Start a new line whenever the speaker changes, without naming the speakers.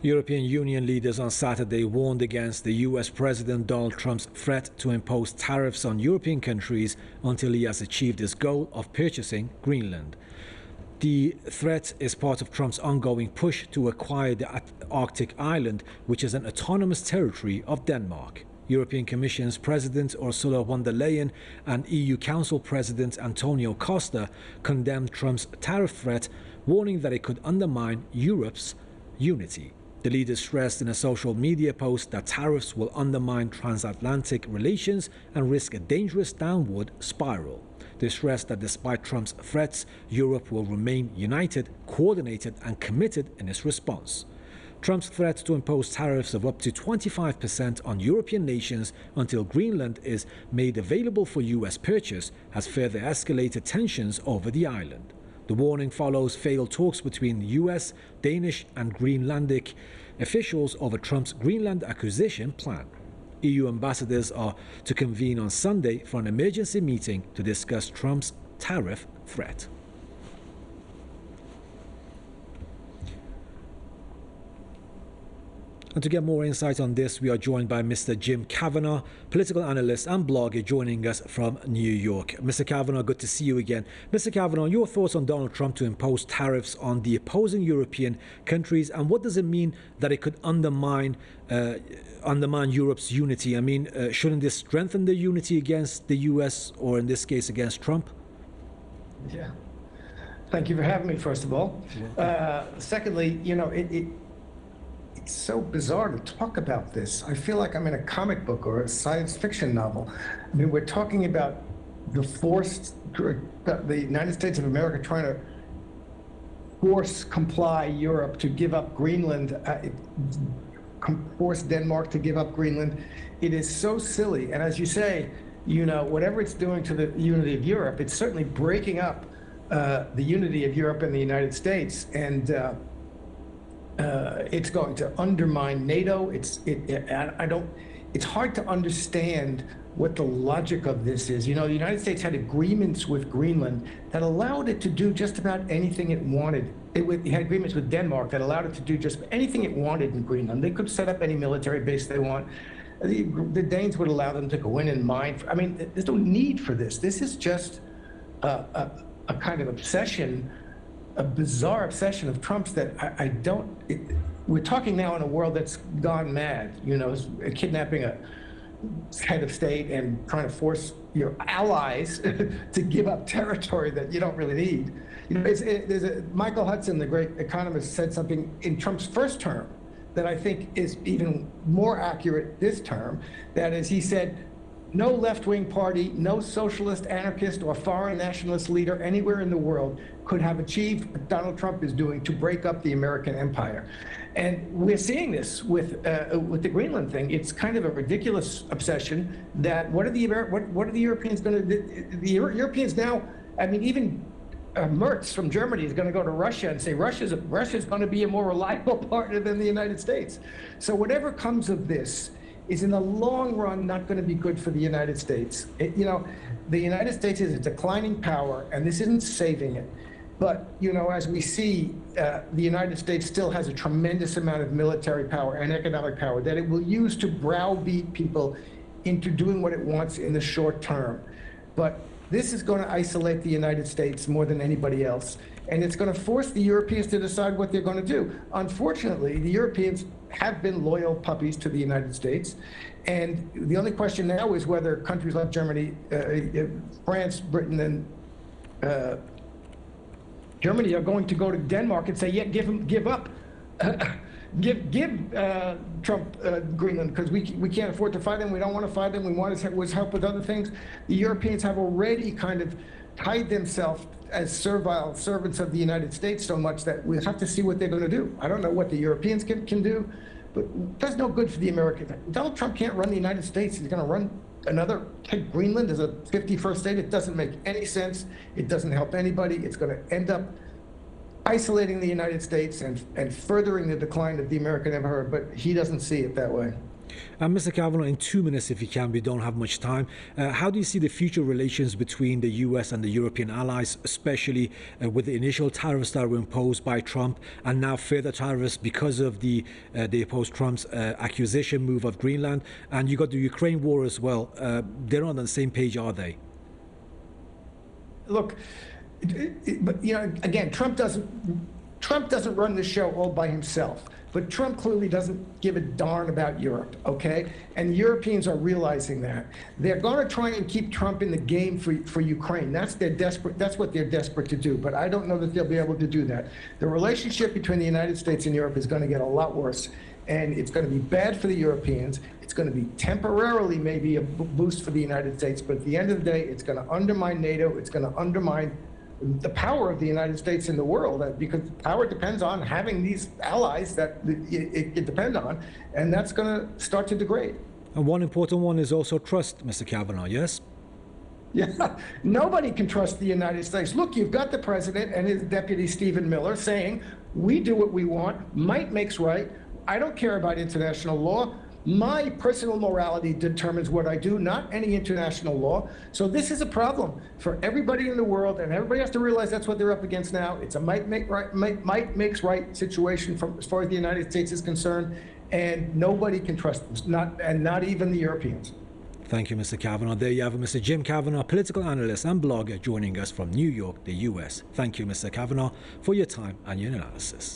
European Union leaders on Saturday warned against the US President Donald Trump's threat to impose tariffs on European countries until he has achieved his goal of purchasing Greenland. The threat is part of Trump's ongoing push to acquire the Arctic island, which is an autonomous territory of Denmark. European Commission's President Ursula von der Leyen and EU Council President Antonio Costa condemned Trump's tariff threat, warning that it could undermine Europe's unity. The leaders stressed in a social media post that tariffs will undermine transatlantic relations and risk a dangerous downward spiral. They stressed that despite Trump's threats, Europe will remain united, coordinated, and committed in its response. Trump's threat to impose tariffs of up to 25% on European nations until Greenland is made available for US purchase has further escalated tensions over the island. The warning follows failed talks between US, Danish, and Greenlandic officials over Trump's Greenland acquisition plan. EU ambassadors are to convene on Sunday for an emergency meeting to discuss Trump's tariff threat. And to get more insight on this, we are joined by Mr. Jim Kavanagh, political analyst and blogger, joining us from New York. Mr. Kavanagh, good to see you again. Mr. Kavanagh, your thoughts on Donald Trump to impose tariffs on the opposing European countries, and what does it mean that it could undermine Europe's unity? I mean, shouldn't this strengthen the unity against the US, or in this case against Trump?
Yeah. Thank you for having me, first of all. Secondly, you know, it's so bizarre to talk about this. I feel like I'm in a comic book or a science fiction novel. I mean, we're talking about the United States of America trying to comply Europe to give up Greenland, force Denmark to give up Greenland. It is so silly. And as you say, you know, whatever it's doing to the unity of Europe, it's certainly breaking up the unity of Europe and the United States. And it's going to undermine NATO. It's hard to understand what the logic of this is. You know, the United States had agreements with Greenland that allowed it to do just about anything it wanted. It had agreements with Denmark that allowed it to do just anything it wanted in Greenland. They could set up any military base they want. The Danes would allow them to go in and mine. I mean, there's no need for this. This is just a kind of obsession, a bizarre obsession of Trump's that we're talking now in a world that's gone mad, you know, kidnapping a head of state and trying to force your allies to give up territory that you don't really need. You know, Michael Hudson, the great economist, said something in Trump's first term that I think is even more accurate this term. That is, he said, no left-wing party, no socialist, anarchist, or foreign nationalist leader anywhere in the world could have achieved what Donald Trump is doing to break up the American empire. And we're seeing this with the Greenland thing. It's kind of a ridiculous obsession that what are the Europeans going to do? The Europeans now, I mean, even Merz from Germany is going to go to Russia and say Russia's going to be a more reliable partner than the United States. So whatever comes of this is in the long run not going to be good for the United States. You know, the United States is a declining power, and this isn't saving it. But, you know, as we see, the United States still has a tremendous amount of military power and economic power that it will use to browbeat people into doing what it wants in the short term. But this is going to isolate the United States more than anybody else. And it's going to force the Europeans to decide what they're going to do. Unfortunately, the Europeans have been loyal puppies to the United States. And the only question now is whether countries like Germany, France, Britain, and Germany are going to go to Denmark and say, yeah, give up, give Trump Greenland, because we can't afford to fight them. We don't want to fight them. We want his help with other things. The Europeans have already kind of tied themselves as servile servants of the United States so much that we'll have to see what they're going to do. I don't know what the Europeans can do, but that's no good for the Americans. Donald Trump can't run the United States. He's going to run take Greenland as a 51st state. It doesn't make any sense. It doesn't help anybody. It's going to end up isolating the United States and furthering the decline of the American empire, but he doesn't see it that way.
Mr. Kavanaugh, in 2 minutes, if you can, we don't have much time. How do you see the future relations between the U.S. and the European allies, especially with the initial tariffs that were imposed by Trump and now further tariffs because of they opposed Trump's acquisition move of Greenland? And you got the Ukraine war as well. They're not on the same page, are they?
Look, but again, Trump doesn't run the show all by himself. But Trump clearly doesn't give a darn about Europe, okay? And Europeans are realizing that. They're going to try and keep Trump in the game for Ukraine. That's what they're desperate to do. But I don't know that they'll be able to do that. The relationship between the United States and Europe is going to get a lot worse. And it's going to be bad for the Europeans. It's going to be temporarily maybe a boost for the United States. But at the end of the day, it's going to undermine NATO. It's going to undermine the power of the United States in the world, because power depends on having these allies that it depends on, and that's going to start to degrade.
And one important one is also trust, Mr. Kavanaugh, yes?
Yeah, nobody can trust the United States. Look, you've got the president and his deputy, Stephen Miller, saying, we do what we want, might makes right, I don't care about international law. My personal morality determines what I do, not any international law. So this is a problem for everybody in the world, and everybody has to realize that's what they're up against now. It's a might makes right situation as far as the United States is concerned, and nobody can trust them, not even the Europeans.
Thank you, Mr. Kavanaugh. There you have it, Mr. Jim Kavanaugh, political analyst and blogger, joining us from New York, the U.S. Thank you, Mr. Kavanaugh, for your time and your analysis.